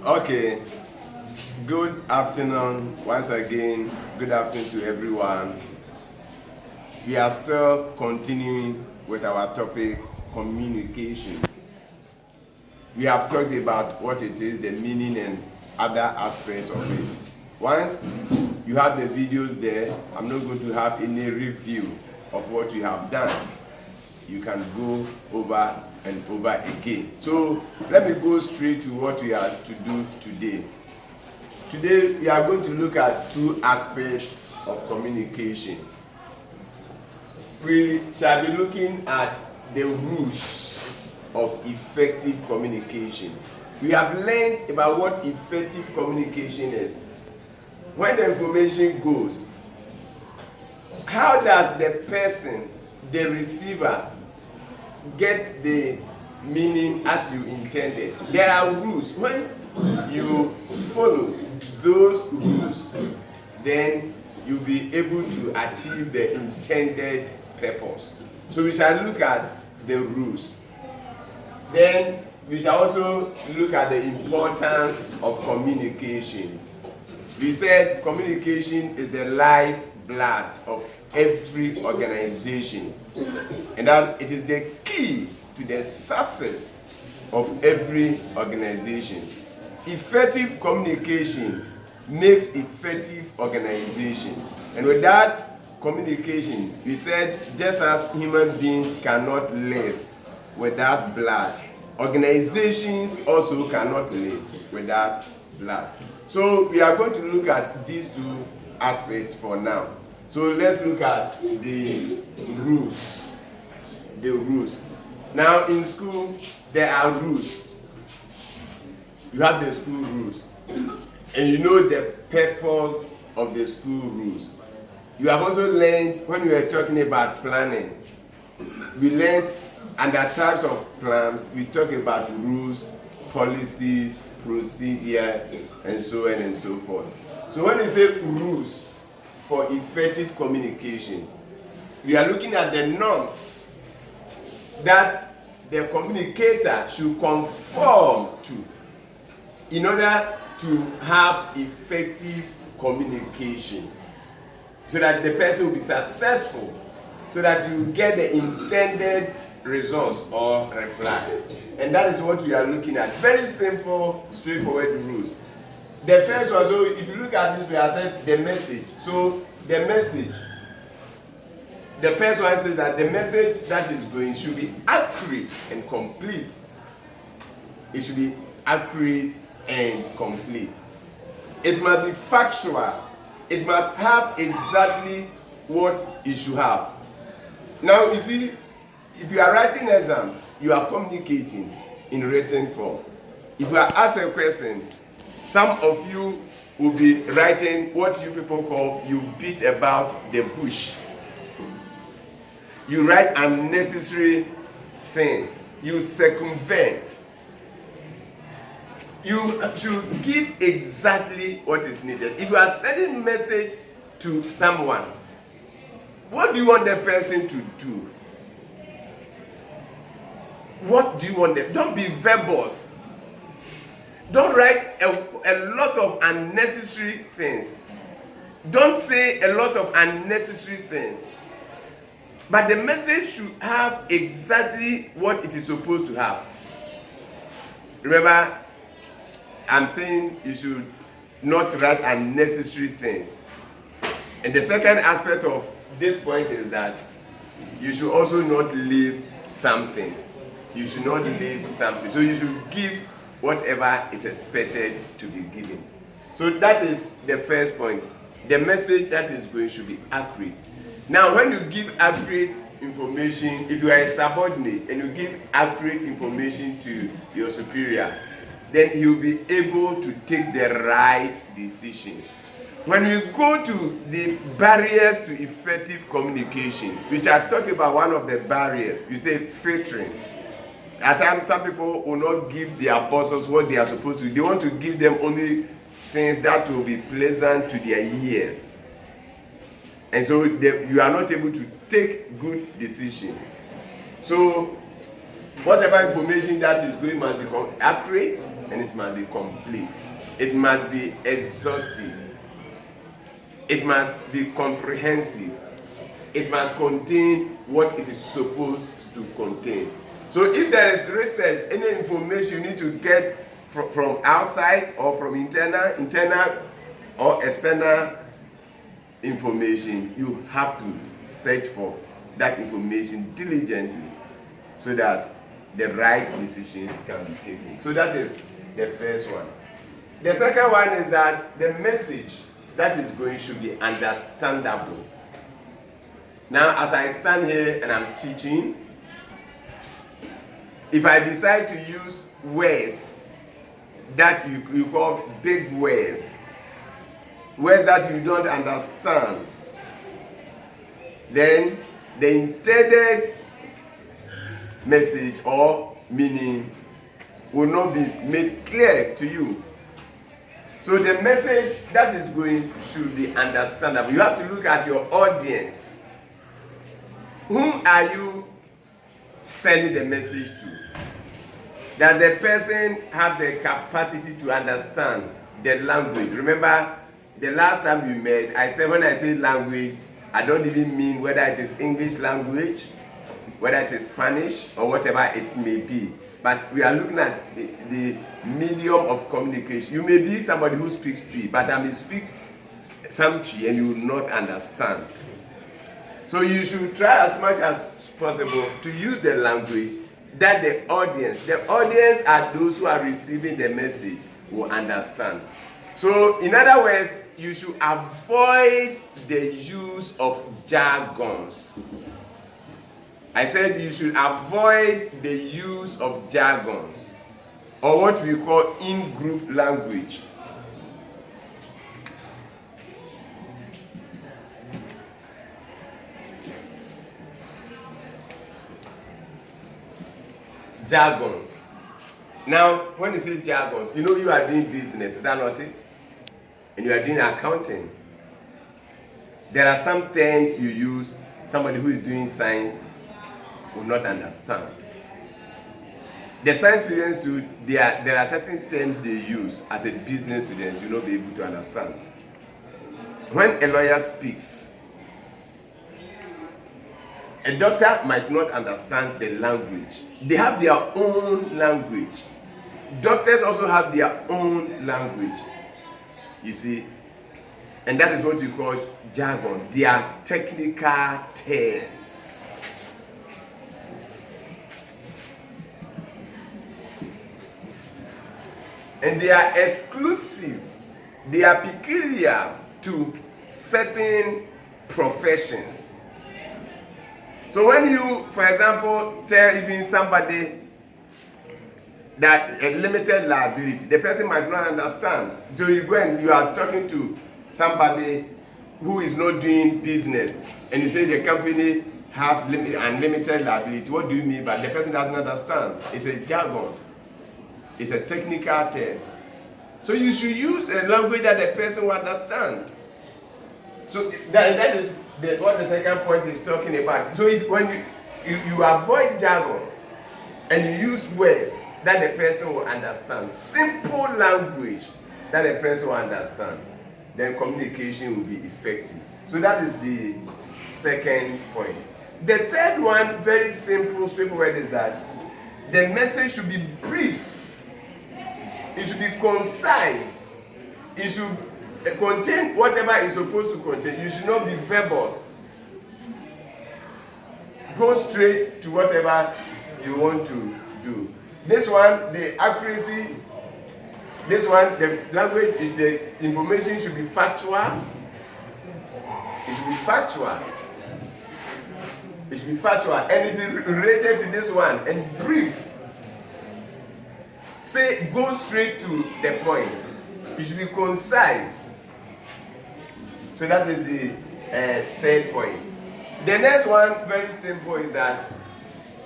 Okay, good afternoon once again. Good afternoon to everyone. We are still continuing with our topic, communication. We have talked about what it is, the meaning and other aspects of it. Once you have the videos there, I'm not going to have any review of what we have done. You can go over and over again. So let me go straight to what we are to do today. Today we are going to look at two aspects of communication. We shall be looking at the rules of effective communication. We have learned about what effective communication is. When the information goes, how does the person, the receiver, get the meaning as you intended? There are rules. When you follow those rules, then you'll be able to achieve the intended purpose. So we shall look at the rules. Then we shall also look at the importance of communication. We said communication is the lifeblood of every organization, and that it is the key to the success of every organization. Effective communication makes effective organization. And with that communication, we said just as human beings cannot live without blood, organizations also cannot live without blood. So we are going to look at these two aspects for now. So let's look at the rules. The rules. Now in school, there are rules. You have the school rules. And you know the purpose of the school rules. You have also learned, when we were talking about planning, we learned under types of plans, we talk about rules, policies, procedure, and so on and so forth. So when we say rules for effective communication, we are looking at the norms that the communicator should conform to in order to have effective communication, so that the person will be successful, so that you get the intended results or reply. And that is what we are looking at. Very simple, straightforward rules. The first one, so if you look at this, we have said the message. So the message, the first one says that the message that is going should be accurate and complete. It should be accurate and complete. It must be factual. It must have exactly what it should have. Now, you see, if you are writing exams, you are communicating in written form. If you are asked a question, some of you will be writing what you people call you beat about the bush. You write unnecessary things. You circumvent. You should give exactly what is needed. If you are sending a message to someone, what do you want the person to do? What do you want them? Don't be verbose. Don't write a lot of unnecessary things. Don't say a lot of unnecessary things. But the message should have exactly what it is supposed to have. Remember, I'm saying you should not write unnecessary things. And the second aspect of this point is that you should also not leave something. You should not leave something. So you should give whatever is expected to be given. So that is the first point. The message that is going should be accurate. Now, when you give accurate information, if you are a subordinate and you give accurate information to your superior, then he will be able to take the right decision. When we go to the barriers to effective communication, we shall talk about one of the barriers. We say filtering. At times, some people will not give their bosses what they are supposed to. They want to give them only things that will be pleasant to their ears. And so you are not able to take good decisions. So Whatever information that is going must be accurate and it must be complete. It must be exhaustive. It must be comprehensive. It must contain what it is supposed to contain. So if there is research, any information you need to get from outside or from internal or external information, you have to search for that information diligently so that the right decisions can be taken. So that is the first one. The second one is that the message that is going should be understandable. Now, as I stand here and I'm teaching, if I decide to use words that you call big words that you don't understand, then the intended message or meaning will not be made clear to you. So the message that is going should be understandable. You have to look at your audience. Whom are you sending the message to? Does the person have the capacity to understand the language? Remember, the last time we met, I said when I say language, I don't even mean whether it is English language, whether it is Spanish, or whatever it may be. But we are looking at the medium of communication. You may be somebody who speaks Twi, but I may speak some Twi and you will not understand. So you should try as much as possible to use the language that the audience are those who are receiving the message will understand. So in other words, you should avoid the use of jargons. I said you should avoid the use of jargons, or what we call in-group language. Jargons. Now, when you say jargons, you know you are doing business, is that not it? And you are doing accounting. There are some terms you use, somebody who is doing science will not understand. The science students too, there are certain terms they use as a business student you will not be able to understand. When a lawyer speaks, a doctor might not understand the language. They have their own language. Doctors also have their own language. You see, and that is what we call jargon. They are technical terms. And they are exclusive. They are peculiar to certain professions. So when you, for example, tell even somebody that a limited liability, the person might not understand. So you go and you are talking to somebody who is not doing business, and you say the company has unlimited liability. What do you mean by the person doesn't understand? It's a jargon. It's a technical term. So you should use a language that the person will understand. So that is what the second point is talking about. So when you avoid jargons and you use words that the person will understand, simple language that the person will understand, then communication will be effective. So that is the second point. The third one, very simple, straightforward, is that the message should be brief. It should be concise. It should contain whatever it's supposed to contain. You should not be verbose. Go straight to whatever you want to do. This one, the accuracy. This one, the language, the information should be factual. It should be factual. It should be factual, and it is related to this one, and brief. Say, go straight to the point. It should be concise. So that is the third point. The next one, very simple, is that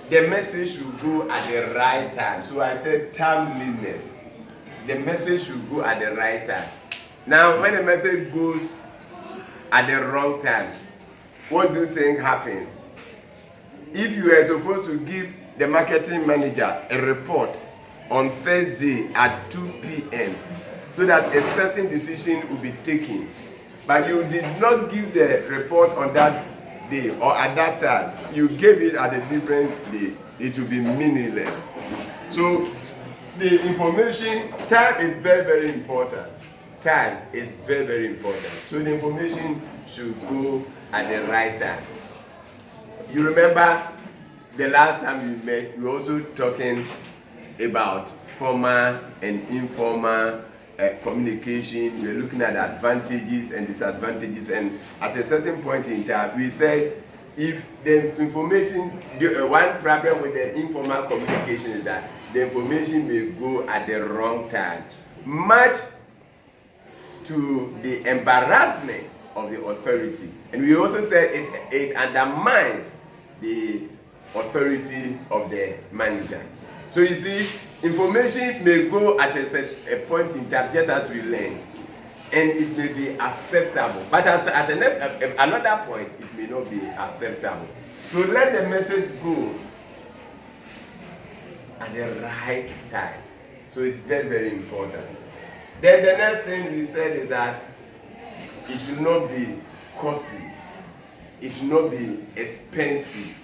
the message should go at the right time. So I said timeliness. The message should go at the right time. Now, when the message goes at the wrong time, what do you think happens? If you are supposed to give the marketing manager a report on Thursday at 2 p.m. so that a certain decision will be taken, but you did not give the report on that day or at that time, you gave it at a different date, it will be meaningless. So the information, time is very, very important. Time is very, very important. So the information should go at the right time. You remember the last time we met, we were also talking about formal and informal communication. We were looking at advantages and disadvantages, and at a certain point in time, we said if the information, one problem with the informal communication is that the information may go at the wrong time, much to the embarrassment of the authority. And we also said it undermines the authority of the manager. So you see, information may go at a point in time, just as we learned, and it may be acceptable. But at another point, it may not be acceptable. So let the message go at the right time. So it's very, very important. Then the next thing we said is that it should not be costly. It should not be expensive.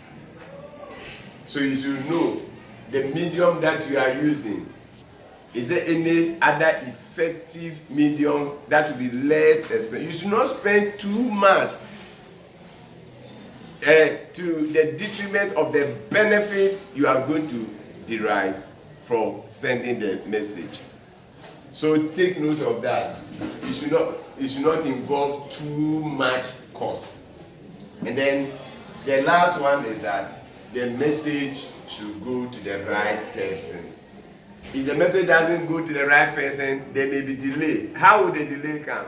So you should know the medium that you are using. Is there any other effective medium that will be less expensive? You should not spend too much to the detriment of the benefit you are going to derive from sending the message. So take note of that. It should not involve too much cost. And then the last one is that the message should go to the right person. If the message doesn't go to the right person, there may be delay. How would the delay come?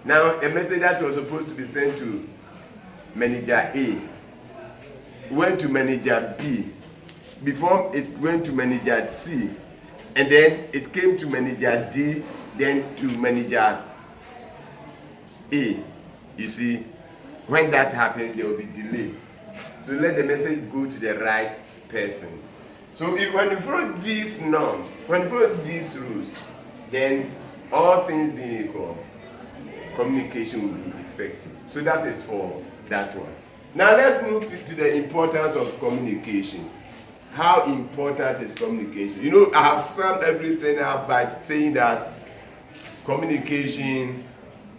Now, a message that was supposed to be sent to manager A went to manager B before it went to manager C, and then it came to manager D, then to manager A. You see, when that happens, there will be delay. So let the message go to the right person. So when you follow these norms, when you follow these rules, then all things being equal, communication will be effective. So that is for that one. Now let's move to the importance of communication. How important is communication? You know, I have summed everything up by saying that communication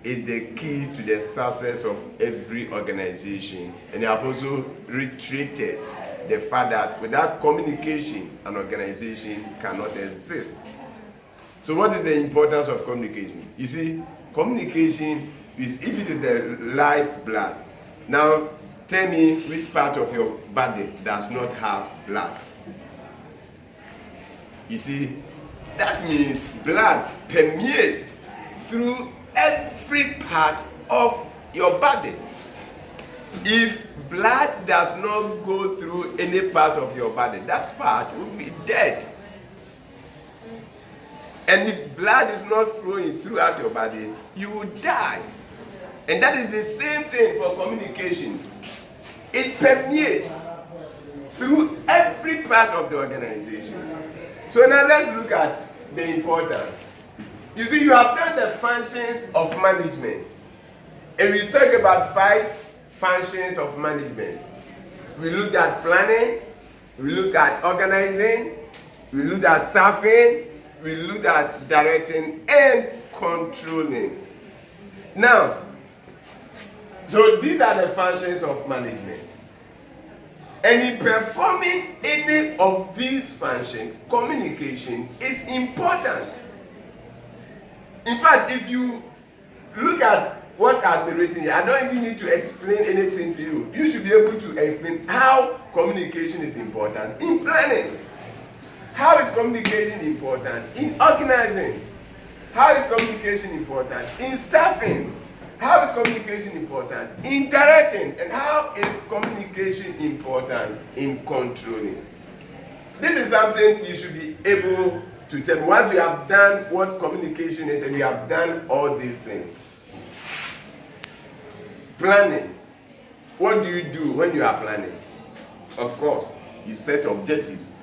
is the key to the success of every organization. And I have also reiterated the fact that without communication, an organization cannot exist. So what is the importance of communication? You see, communication is, if it is the lifeblood. Now, tell me which part of your body does not have blood. You see, that means blood permeates through every part of your body. If blood does not go through any part of your body, that part will be dead. And if blood is not flowing throughout your body, you will die. And that is the same thing for communication. It permeates through every part of the organization. So now let's look at the importance. You see, you have done the functions of management. And we talk about 5 functions of management. We looked at planning, we looked at organizing, we looked at staffing, we looked at directing and controlling. Now, so these are the functions of management. And in performing any of these functions, communication is important. In fact, if you look at what I've been written here, I don't even need to explain anything to you. You should be able to explain how communication is important in planning. How is communication important in organizing? How is communication important in staffing? How is communication important in directing? And how is communication important in controlling? This is something you should be able to tell. Once we have done what communication is and we have done all these things. Planning. What do you do when you are planning? Of course, you set objectives.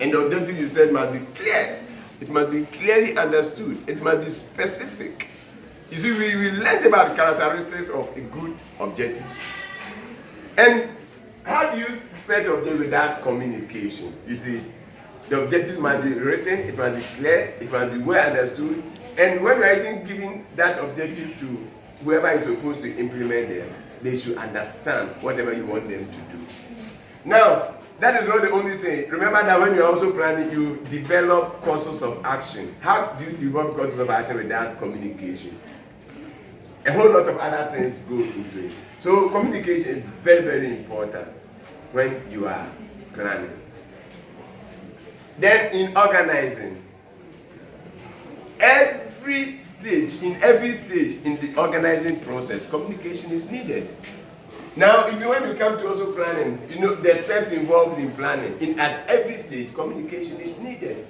And the objective you set must be clear. It must be clearly understood. It must be specific. You see, we learned about the characteristics of a good objective. And how do you set objective without communication? You see, the objective must be written, it must be clear, it must be well understood. And when you are even giving that objective to whoever is supposed to implement them, they should understand whatever you want them to do. Now, that is not the only thing. Remember that when you are also planning, you develop courses of action. How do you develop courses of action without communication? A whole lot of other things go into it. So communication is very, very important when you are planning. Then in organizing, in every stage in the organizing process, communication is needed. Now, if you want to come to also planning, you know the steps involved in planning. At every stage, communication is needed.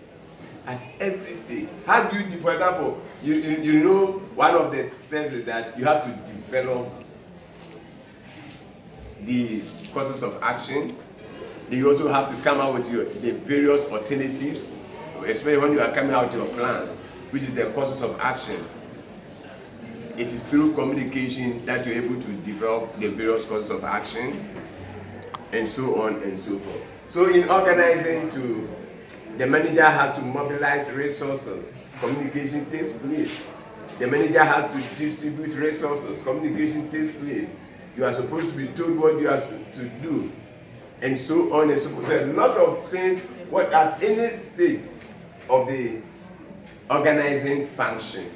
At every stage. How do you, for example, you know one of the steps is that you have to develop the courses of action. You also have to come out with the various alternatives, especially when you are coming out with your plans, which is the courses of action. It is through communication that you're able to develop the various courses of action, and so on and so forth. So in organizing, the manager has to mobilize resources. Communication takes place. The manager has to distribute resources. Communication takes place. You are supposed to be told what you have to do, and so on and so forth. So a lot of things, at any stage of the organizing function,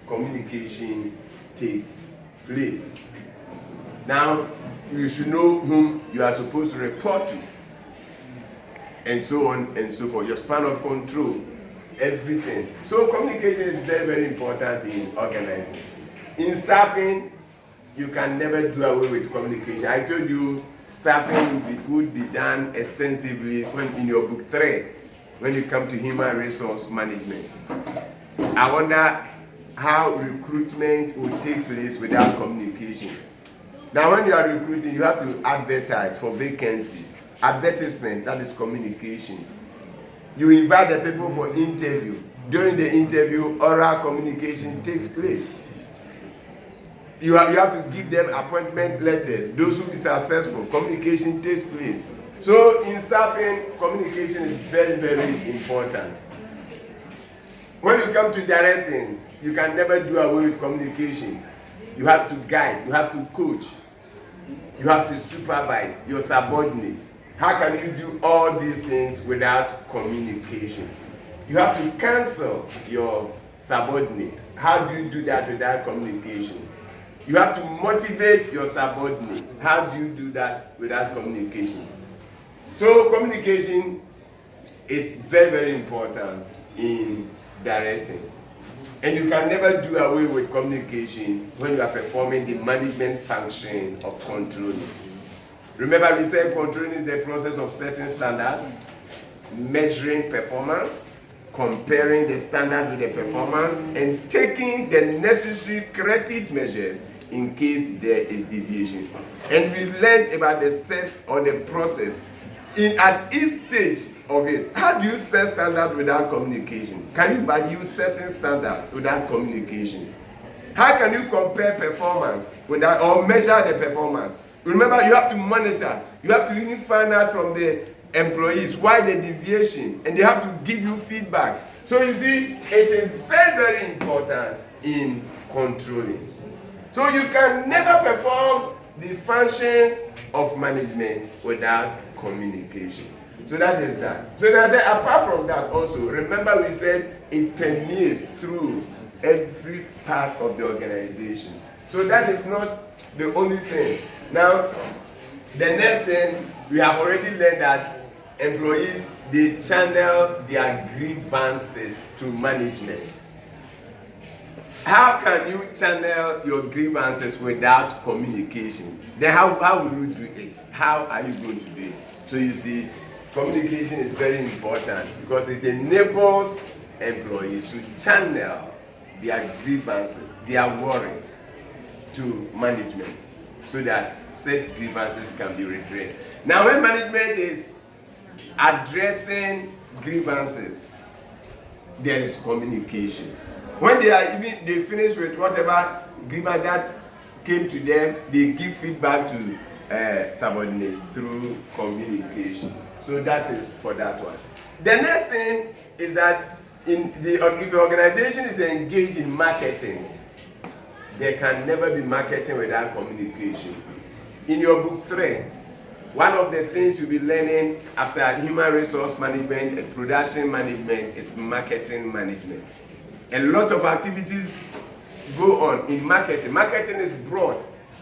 communication takes place. Now, you should know whom you are supposed to report to, and so on and so forth. Your span of control, everything. So communication is very, very important in organizing. In staffing, you can never do away with communication. I told you staffing would be done extensively in your book 3, when you come to human resource management. I wonder how recruitment will take place without communication. Now, when you are recruiting, you have to advertise for vacancy. Advertisement, that is communication. You invite the people for interview. During the interview, oral communication takes place. You have to give them appointment letters. Those who be successful, communication takes place. So in staffing, communication is very, very important. When you come to directing, you can never do away with communication. You have to guide, you have to coach, you have to supervise your subordinates. How can you do all these things without communication? You have to counsel your subordinates. How do you do that without communication? You have to motivate your subordinates. How do you do that without communication? So communication is very, very important in directing. And you can never do away with communication when you are performing the management function of controlling. Remember, we said controlling is the process of setting standards, measuring performance, comparing the standard with the performance, and taking the necessary corrective measures in case there is deviation. And we learned about the step or the process at each stage of it. How do you set standards without communication? Can you use certain standards without communication? How can you compare performance without, or measure the performance? Remember, you have to monitor. You have to even find out from the employees why the deviation, and they have to give you feedback. So you see, it is very, very important in controlling. So you can never perform the functions of management without communication. So that is that. So I said, apart from that also, remember we said it permeates through every part of the organization. So that is not the only thing. Now, the next thing, we have already learned that employees, they channel their grievances to management. How can you channel your grievances without communication? Then how will you do it? How are you going to do it? So you see, communication is very important because it enables employees to channel their grievances, their worries to management so that such grievances can be redressed. Now, when management is addressing grievances, there is communication. When they finish with whatever grievance that came to them, they give feedback to subordinates through communication. So that is for that one. The next thing is that if the organization is engaged in marketing, there can never be marketing without communication. In your book 3, one of the things you'll be learning after human resource management and production management is marketing management. A lot of activities go on in marketing. Marketing is broad.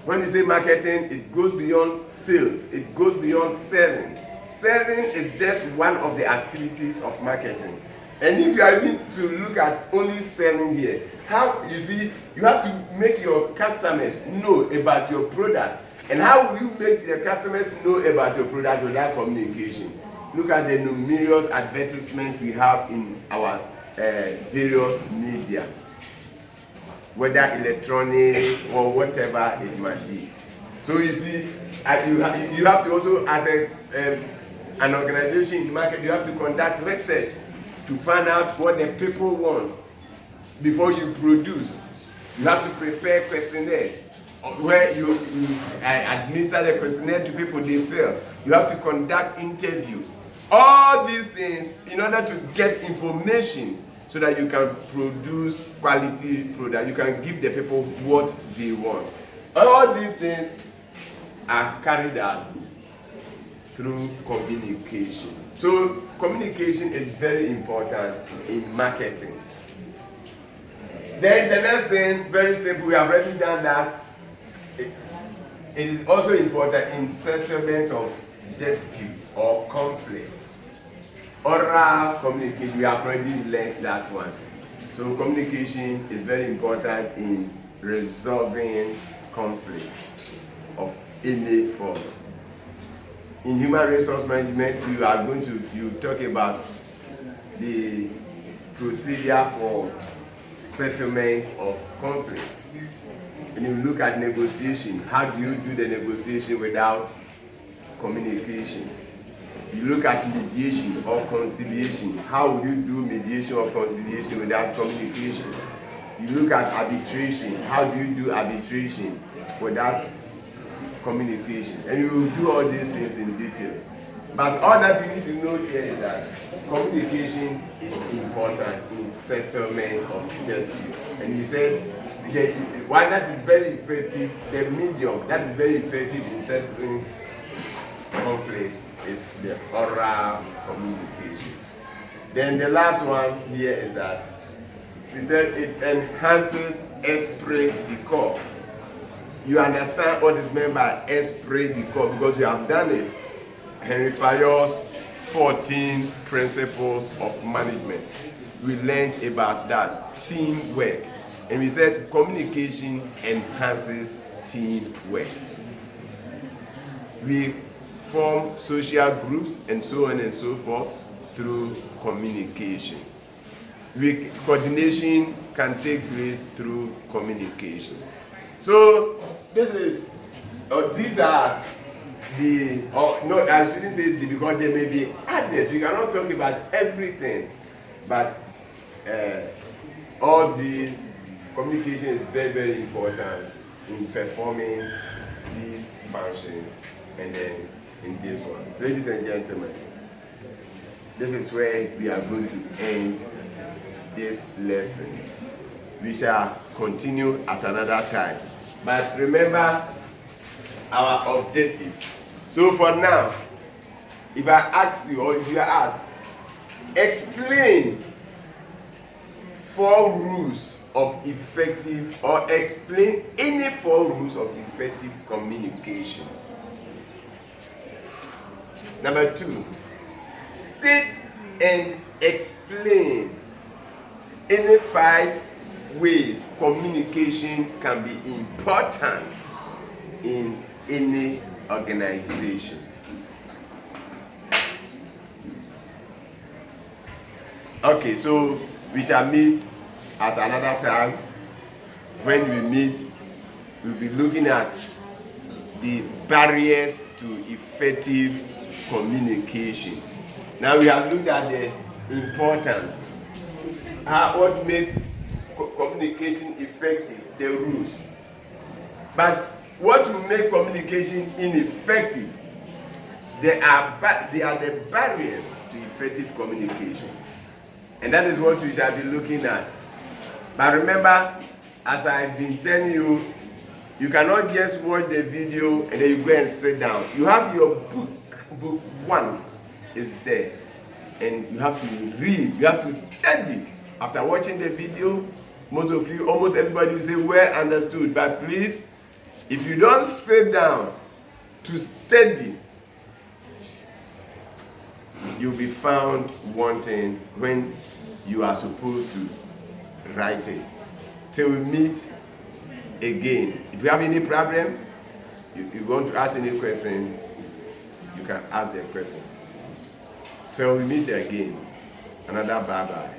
When you say marketing, it goes beyond sales. It goes beyond selling. Selling is just one of the activities of marketing. And if you are going to look at only selling here, how you see, you have to make your customers know about your product. And how will you make the customers know about your product without communication? Look at the numerous advertisements we have in our various media, whether electronic or whatever it might be. So you see, you have to also, as an organization in the market, you have to conduct research to find out what the people want before you produce. You have to prepare questionnaire where you administer the questionnaire to people they feel. You have to conduct interviews. All these things in order to get information so that you can produce quality product. You can give the people what they want. All these things are carried out through communication. So communication is very important in marketing. Then the next thing, very simple, we have already done that. It is also important in settlement of disputes or conflicts. Oral communication, we have already learned that one. So communication is very important in resolving conflicts of any form. In human resource management, you talk about the procedure for settlement of conflicts. And you look at negotiation. How do you do the negotiation without communication? You look at mediation or conciliation. How will you do mediation or conciliation without communication? You look at arbitration. How do you do arbitration without communication? And you will do all these things in detail. But all that you need to know here is that communication is important in settlement of dispute. And you said the one that is very effective, the medium that is very effective in settling conflict is the oral communication. Then the last one here is that we said it enhances esprit de corps. You understand what is meant by esprit de corps because you have done it. Henry Fayol's 14 principles of management. We learned about that, teamwork. And we said communication enhances teamwork. We form social groups and so on and so forth through communication. Coordination can take place through communication. So these are I shouldn't say because there may be others. We cannot talk about everything, but all these communication is very, very important in performing these functions. And then in this one, ladies and gentlemen, this is where we are going to end this lesson. We shall continue at another time. But remember our objective. So for now, if I ask you, or if you are asked, explain 4 rules of effective, or explain any 4 rules of effective communication. Number 2, state and explain any 5 ways communication can be important in any organization. Okay, so we shall meet at another time. When we meet, we'll be looking at the barriers to effective communication. Now we have looked at the importance, what makes communication effective, the rules. But what will make communication ineffective? They are the barriers to effective communication. And that is what we shall be looking at. But remember, as I've been telling you, you cannot just watch the video and then you go and sit down. You have your book 1 is there. And you have to read, you have to study. After watching the video, most of you, almost everybody will say, well understood. But please, if you don't sit down to study, you'll be found wanting when you are supposed to write it. Till we meet again. If you have any problem, you want to ask any question, you can ask the question. Till we meet again. Another bye-bye.